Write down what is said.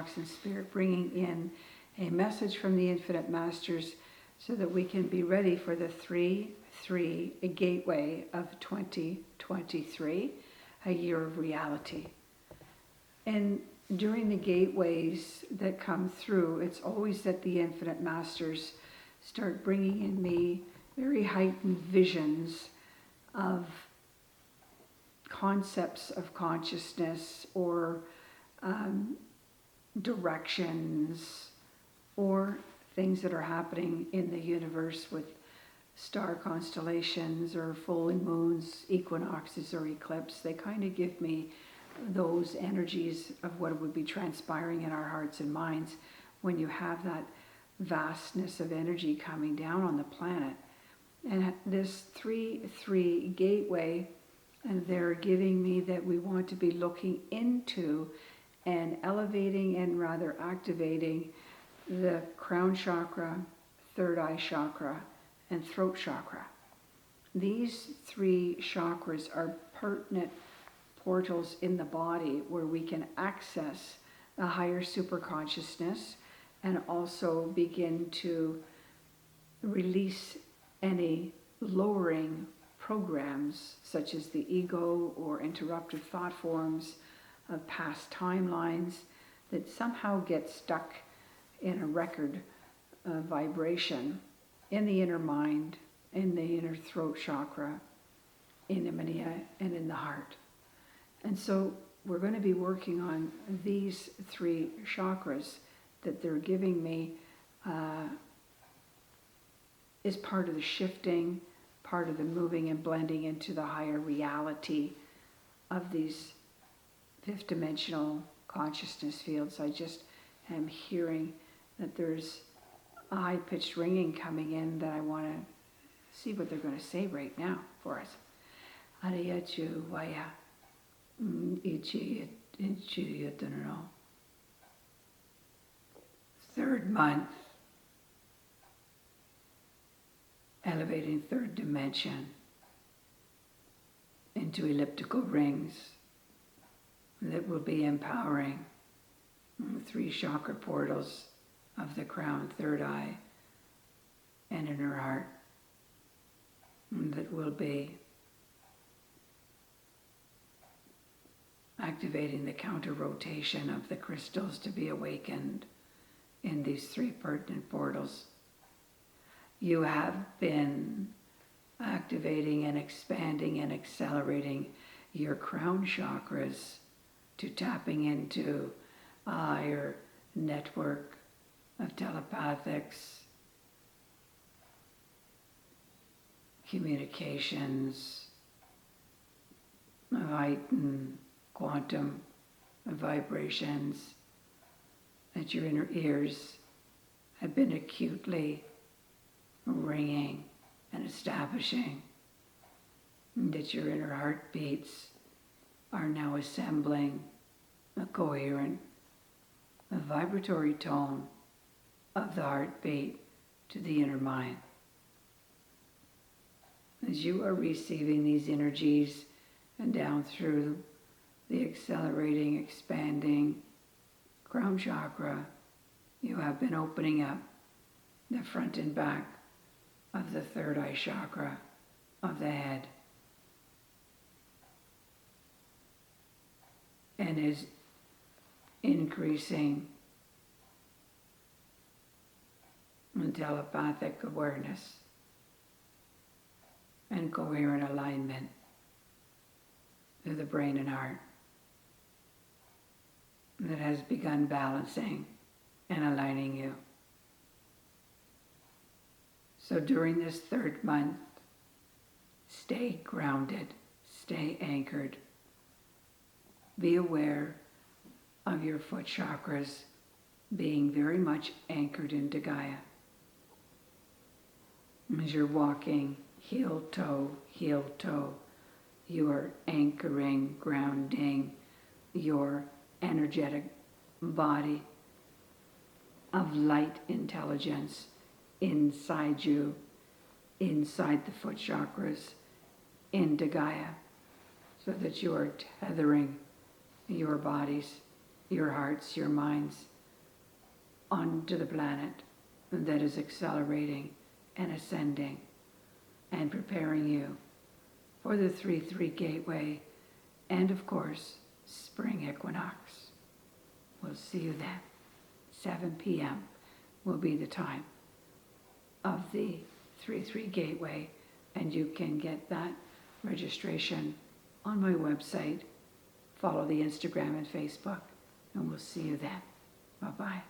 talks in spirit, bringing in a message from the Infinite Masters so that we can be ready for the 3-3 gateway of 2023, a year of reality. And during the gateways that come through, it's always that the Infinite Masters start bringing in me very heightened visions of concepts of consciousness or directions or things that are happening in the universe with star constellations or full moons, equinoxes or eclipse. They kind of give me those energies of what would be transpiring in our hearts and minds when you have that vastness of energy coming down on the planet. And this 3-3 gateway, and they're giving me that we want to be looking into and elevating and rather activating the Crown Chakra, Third Eye Chakra, and Throat Chakra. These 3 chakras are pertinent portals in the body where we can access a higher superconsciousness and also begin to release any lowering programs such as the ego or interrupted thought forms of past timelines that somehow get stuck in a record vibration in the inner mind, in the inner throat chakra, in the mania, and in the heart. And so we're going to be working on these 3 chakras that they're giving me is part of the shifting, part of the moving and blending into the higher reality of these 5th dimensional consciousness fields. I just am hearing that there's a high-pitched ringing coming in that I want to see what they're going to say right now for us. Ariyachu Waya. Third month, elevating 3rd dimension into elliptical rings that will be empowering 3 chakra portals of the crown, 3rd eye, and inner heart that will be activating the counter rotation of the crystals to be awakened in these 3 pertinent portals. You have been activating and expanding and accelerating your crown chakras to tapping into a higher network of telepathics, communications, heightened quantum vibrations, that your inner ears have been acutely ringing and establishing, and that your inner heartbeats are now assembling a coherent, a vibratory tone of the heartbeat to the inner mind. As you are receiving these energies and down through the accelerating, expanding crown chakra, you have been opening up the front and back of the 3rd eye chakra of the head, and is increasing in telepathic awareness and coherent alignment through the brain and heart that has begun balancing and aligning you. So during this 3rd month, stay grounded, stay anchored. Be aware of your foot chakras being very much anchored into Gaia. As you're walking heel toe, you are anchoring, grounding your energetic body of light intelligence inside you, inside the foot chakras, into Gaia, so that you are tethering your bodies, your hearts, your minds, onto the planet that is accelerating and ascending and preparing you for the 3-3 gateway and, of course, Spring Equinox. We'll see you then. 7 p.m. will be the time of the 3-3 gateway, and you can get that registration on my website. Follow the Instagram and Facebook, and we'll see you then. Bye-bye.